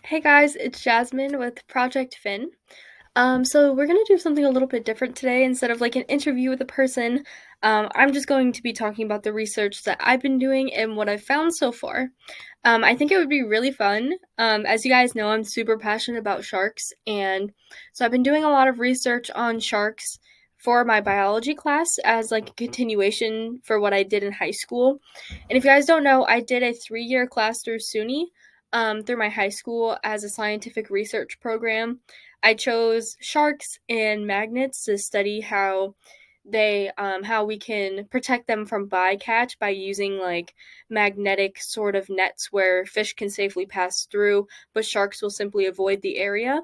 Hey guys, it's Jasmine with Project Fin. So we're gonna do something a little bit different today. Instead of like an interview with a person, I'm just going to be talking about the research that I've been doing and what I've found so far. I think it would be really fun. As you guys know, I'm super passionate about sharks, and so I've been doing a lot of research on sharks for my biology class as like a continuation for what I did in high school. And if you guys don't know, I did a 3-year class through SUNY, through my high school as a scientific research program. I chose sharks and magnets to study how we can protect them from bycatch by using like magnetic sort of nets where fish can safely pass through, but sharks will simply avoid the area.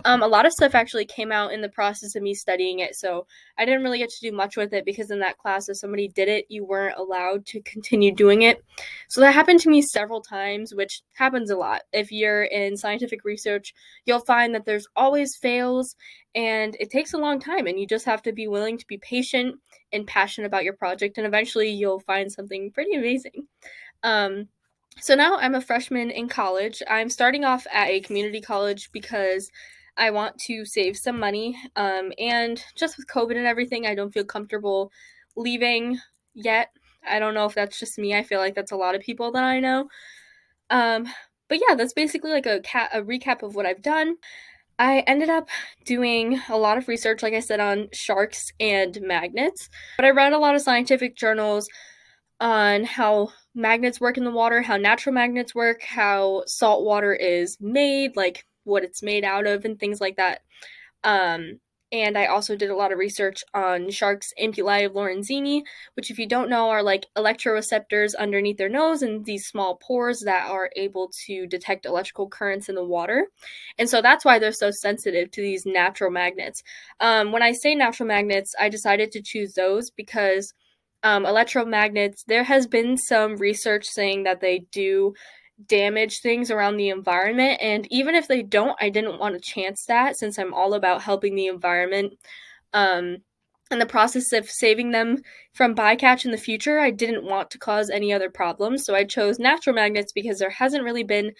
A lot of stuff actually came out in the process of me studying it, so I didn't really get to do much with it because in that class, if somebody did it, you weren't allowed to continue doing it. So that happened to me several times, which happens a lot. If you're in scientific research, you'll find that there's always fails and it takes a long time, and you just have to be willing to be patient and passionate about your project, and eventually you'll find something pretty amazing. Um, so now I'm a freshman in college. I'm starting off at a community college because I want to save some money. And just with COVID and everything, I don't feel comfortable leaving yet. I don't know if that's just me. I feel like that's a lot of people that I know. Um, but yeah, that's basically like a recap of what I've done. I ended up doing a lot of research, like I said, on sharks and magnets. But I read a lot of scientific journals on how magnets work in the water, how natural magnets work, how salt water is made, like what it's made out of, and things like that. Um, and I also did a lot of research on sharks' ampullae of Lorenzini, which, if you don't know, are like electroreceptors underneath their nose and these small pores that are able to detect electrical currents in the water. And so that's why they're so sensitive to these natural magnets. When I say natural magnets, I decided to choose those because electromagnets, there has been some research saying that they do damage things around the environment. And even if they don't, I didn't want to chance that since I'm all about helping the environment. Um, in the process of saving them from bycatch in the future, I didn't want to cause any other problems. So I chose natural magnets because there hasn't really been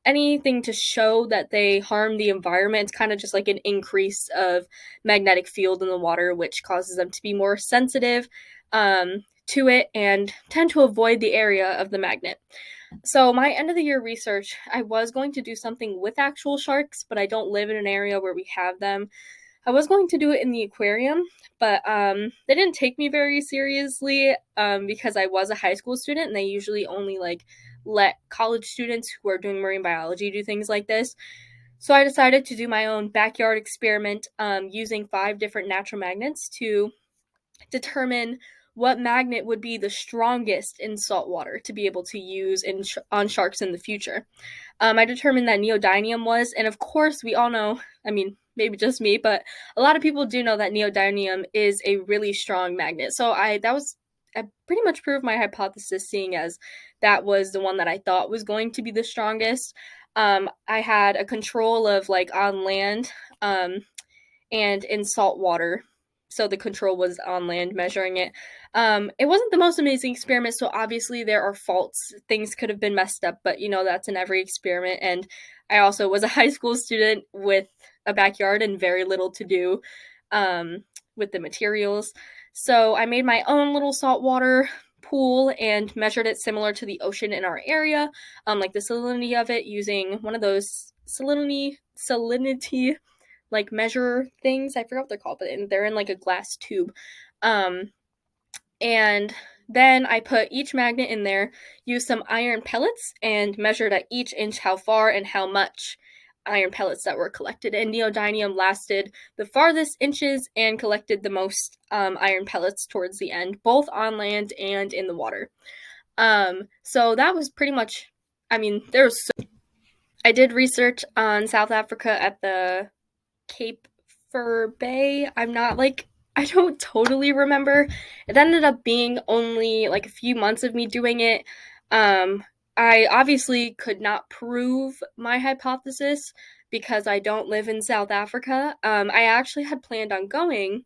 anything to show that they harm the environment. It's kind of just like an increase of magnetic field in the water, which causes them to be more sensitive to it and tend to avoid the area of the magnet. So my end of the year research, I was going to do something with actual sharks, but I don't live in an area where we have them. I was going to do it in the aquarium, but they didn't take me very seriously because I was a high school student, and they usually only like let college students who are doing marine biology do things like this. So I decided to do my own backyard experiment using 5 different natural magnets to determine what magnet would be the strongest in salt water to be able to use on sharks in the future. I determined that neodymium was, and of course, we all know, I mean, maybe just me, but a lot of people do know that neodymium is a really strong magnet. So I pretty much proved my hypothesis, seeing as that was the one that I thought was going to be the strongest. I had a control of like on land and in salt water. So the control was on land measuring it. It wasn't the most amazing experiment, so obviously there are faults. Things could have been messed up, but that's in every experiment. And I also was a high school student with a backyard and very little to do with the materials. So I made my own little saltwater pool and measured it similar to the ocean in our area, like the salinity of it, using one of those salinity like measure things. I forgot what they're called, but they're in like a glass tube. Um, and then I put each magnet in there, used some iron pellets, and measured at each inch how far and how much iron pellets that were collected. And neodymium lasted the farthest inches and collected the most iron pellets towards the end, both on land and in the water. So that was pretty much. I mean, I did research on South Africa at the Cape Fur Bay. I don't totally remember. It ended up being only like a few months of me doing it. Um, I obviously could not prove my hypothesis because I don't live in South Africa. I actually had planned on going,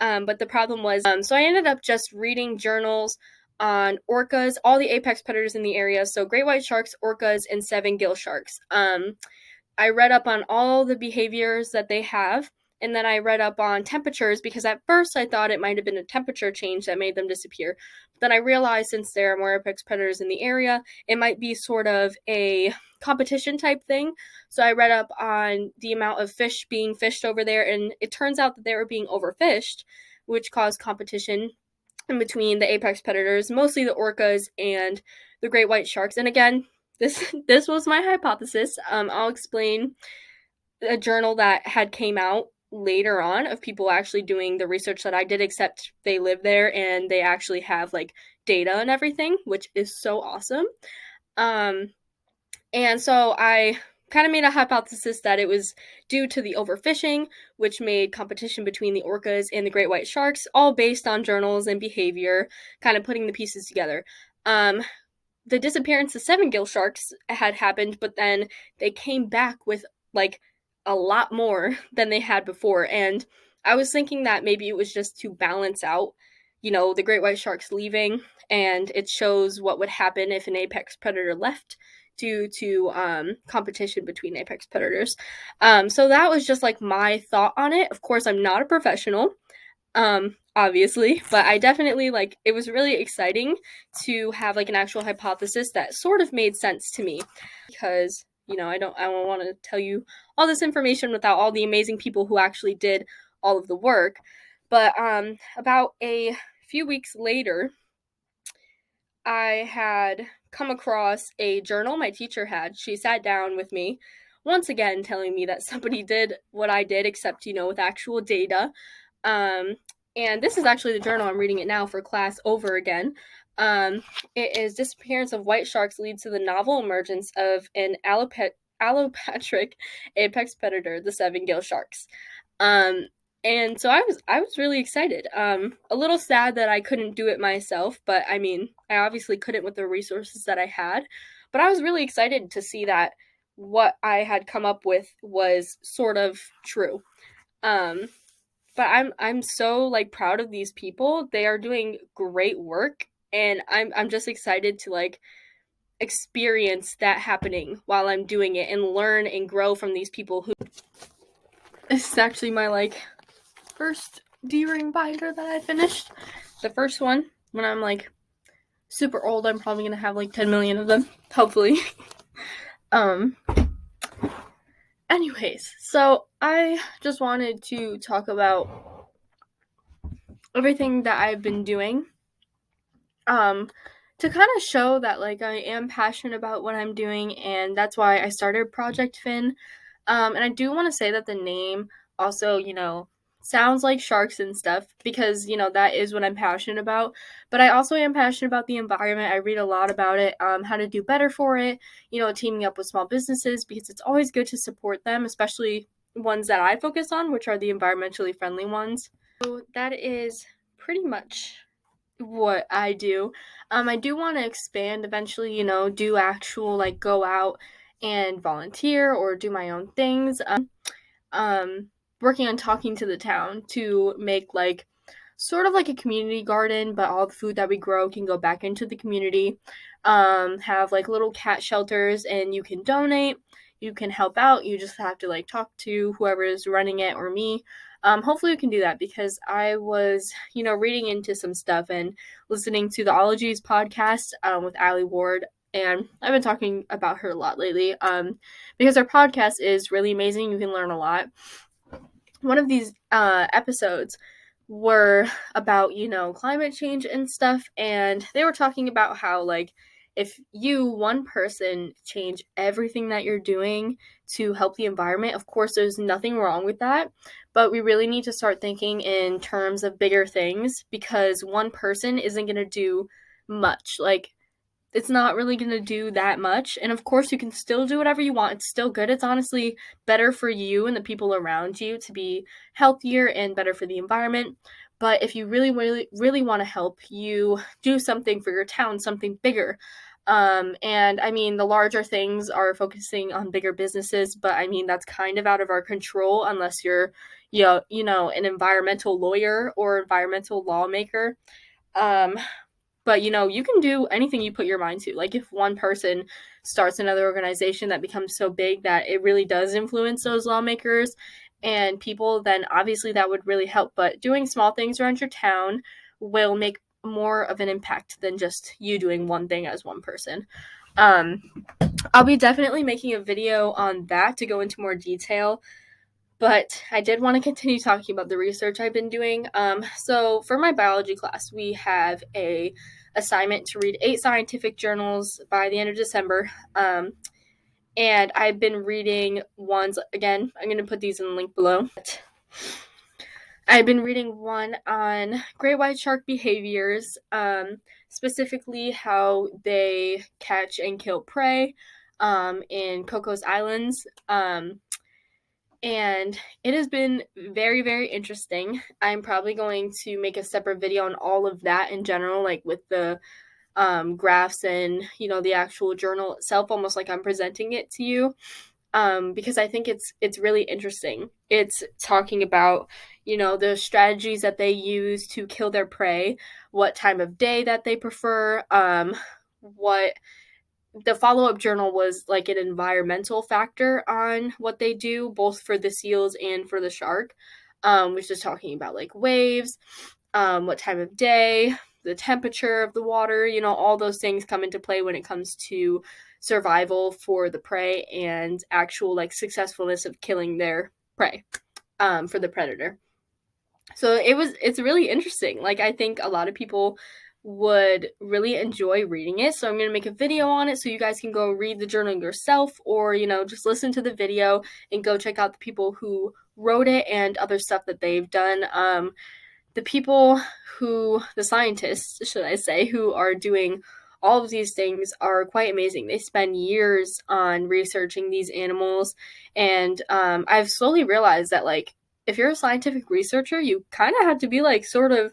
but the problem was, so I ended up just reading journals on orcas, all the apex predators in the area, so great white sharks, orcas, and seven gill sharks. I read up on all the behaviors that they have, and then I read up on temperatures because at first I thought it might have been a temperature change that made them disappear. But then I realized since there are more apex predators in the area, it might be sort of a competition type thing. So I read up on the amount of fish being fished over there, and it turns out that they were being overfished, which caused competition in between the apex predators, mostly the orcas and the great white sharks. And again, this was my hypothesis. I'll explain a journal that had came out later on of people actually doing the research that I did, except they live there and they actually have like data and everything, which is so awesome. And so I kind of made a hypothesis that it was due to the overfishing, which made competition between the orcas and the great white sharks, all based on journals and behavior, kind of putting the pieces together. The disappearance of seven gill sharks had happened, but then they came back with like a lot more than they had before. And I was thinking that maybe it was just to balance out, the great white sharks leaving, and it shows what would happen if an apex predator left due to competition between apex predators. So that was just like my thought on it. Of course, I'm not a professional, obviously, but I definitely it was really exciting to have like an actual hypothesis that sort of made sense to me, because I don't want to tell you all this information without all the amazing people who actually did all of the work. But about a few weeks later, I had come across a journal my teacher had. She sat down with me once again telling me that somebody did what I did, except with actual data. And this is actually the journal. I'm reading it now for class over again. It is Disappearance of White Sharks Leads to the Novel Emergence of an Allopatric Apex Predator, the seven gill sharks. And so I was really excited. A little sad that I couldn't do it myself, but I mean, I obviously couldn't with the resources that I had. But I was really excited to see that what I had come up with was sort of true. But I'm so proud of these people. They are doing great work, and I'm just excited to experience that happening while I'm doing it and learn and grow from these people who. This is actually my first D-ring binder that I finished. The first one, when I'm super old, I'm probably gonna have 10 million of them, hopefully. Anyways, so I just wanted to talk about everything that I've been doing, to kind of show that I am passionate about what I'm doing, and that's why I started Project Finn. And I do want to say that the name also, sounds like sharks and stuff, because that is what I'm passionate about. But I also am passionate about the environment. I read a lot about it, how to do better for it, teaming up with small businesses, because it's always good to support them, especially ones that I focus on, which are the environmentally friendly ones. So that is pretty much what I do. I do want to expand eventually, do actual go out and volunteer or do my own things. Working on talking to the town to make sort of a community garden, but all the food that we grow can go back into the community. Have little cat shelters, and you can donate, you can help out. You just have to talk to whoever is running it or me. Hopefully we can do that, because I was, reading into some stuff and listening to the Ologies podcast with Allie Ward, and I've been talking about her a lot lately, because her podcast is really amazing. You can learn a lot. One of these episodes were about, climate change and stuff, and they were talking about how, if you, one person, change everything that you're doing to help the environment, of course, there's nothing wrong with that, but we really need to start thinking in terms of bigger things, because one person isn't going to do much. It's not really going to do that much. And of course, you can still do whatever you want. It's still good. It's honestly better for you and the people around you to be healthier and better for the environment. But if you really, really, really want to help, you do something for your town, something bigger. And I mean, the larger things are focusing on bigger businesses, but I mean, that's kind of out of our control unless you're, an environmental lawyer or environmental lawmaker. But, you can do anything you put your mind to. Like, if one person starts another organization that becomes so big that it really does influence those lawmakers and people, then obviously that would really help. But doing small things around your town will make more of an impact than just you doing one thing as one person. I'll be definitely making a video on that to go into more detail. But I did want to continue talking about the research I've been doing. So for my biology class, we have a assignment to read 8 scientific journals by the end of December. And I've been reading ones, again, I'm going to put these in the link below. I've been reading one on great white shark behaviors, specifically how they catch and kill prey in Cocos Islands. And it has been very, very interesting. I'm probably going to make a separate video on all of that in general, like with the graphs and, the actual journal itself, almost like I'm presenting it to you, because I think it's really interesting. It's talking about, the strategies that they use to kill their prey, what time of day that they prefer, what the follow-up journal was like an environmental factor on what they do, both for the seals and for the shark, which is talking about like waves, what time of day, the temperature of the water, all those things come into play when it comes to survival for the prey and actual like successfulness of killing their prey, for the predator. So it's really interesting. Like, I think a lot of people would really enjoy reading it. So I'm going to make a video on it so you guys can go read the journal yourself, or, just listen to the video and go check out the people who wrote it and other stuff that they've done. The scientists, should I say, who are doing all of these things are quite amazing. They spend years on researching these animals. And I've slowly realized that, like, if you're a scientific researcher, you kind of have to be like sort of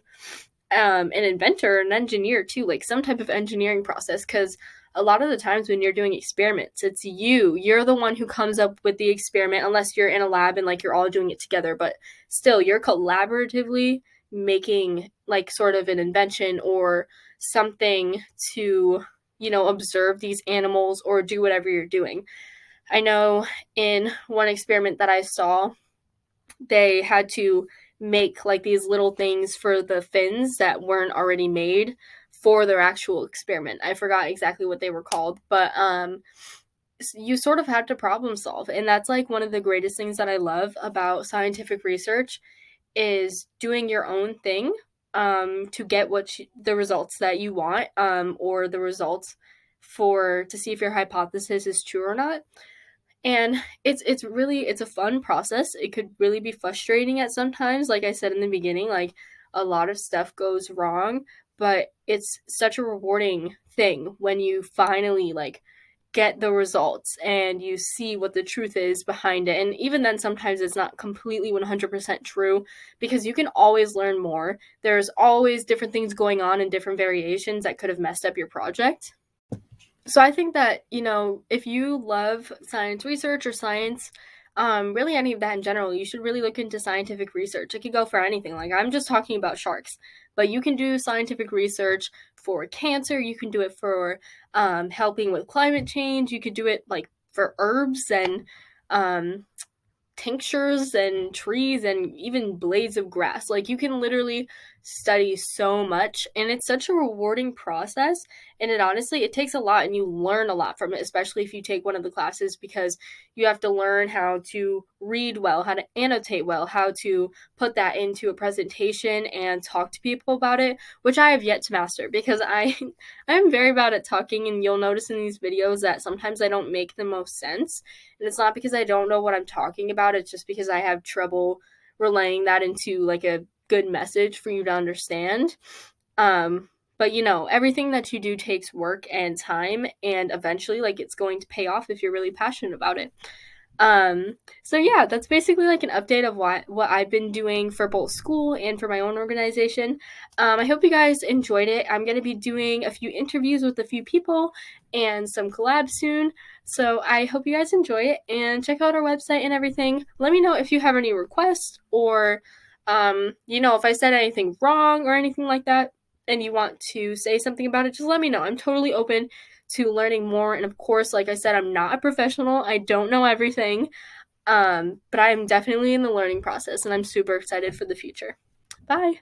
an inventor, an engineer too, like some type of engineering process, because a lot of the times when you're doing experiments, it's you're the one who comes up with the experiment, unless you're in a lab and like you're all doing it together, but still you're collaboratively making like sort of an invention or something to, observe these animals or do whatever you're doing. I know in one experiment that I saw, they had to make like these little things for the fins that weren't already made for their actual experiment. I forgot exactly what they were called, but you sort of had to problem solve. And that's like one of the greatest things that I love about scientific research, is doing your own thing to get the results that you want, or the results to see if your hypothesis is true or not. And it's a fun process. It could really be frustrating at sometimes. Like I said in the beginning, like a lot of stuff goes wrong, but it's such a rewarding thing when you finally like get the results and you see what the truth is behind it. And even then, sometimes it's not completely 100% true, because you can always learn more. There's always different things going on and different variations that could have messed up your project. So I think that, if you love science research or science, really any of that in general, you should really look into scientific research. It could go for anything. Like, I'm just talking about sharks, but you can do scientific research for cancer. You can do it for helping with climate change. You could do it like for herbs and tinctures and trees and even blades of grass. Like, you can literally study so much, and it's such a rewarding process. And it takes a lot, and you learn a lot from it, especially if you take one of the classes, because you have to learn how to read well, how to annotate well, how to put that into a presentation and talk to people about it, which I have yet to master, because I'm very bad at talking. And you'll notice in these videos that sometimes I don't make the most sense, and it's not because I don't know what I'm talking about. It's just because I have trouble relaying that into like a good message for you to understand. But everything that you do takes work and time, and eventually like it's going to pay off if you're really passionate about it. So yeah, that's basically like an update of what I've been doing for both school and for my own organization. I hope you guys enjoyed it. I'm going to be doing a few interviews with a few people and some collabs soon. So I hope you guys enjoy it, and check out our website and everything. Let me know if you have any requests, or if I said anything wrong or anything like that. and you want to say something about it, just let me know. I'm totally open to learning more. And of course, like I said, I'm not a professional. I don't know everything. But I'm definitely in the learning process, and I'm super excited for the future. Bye.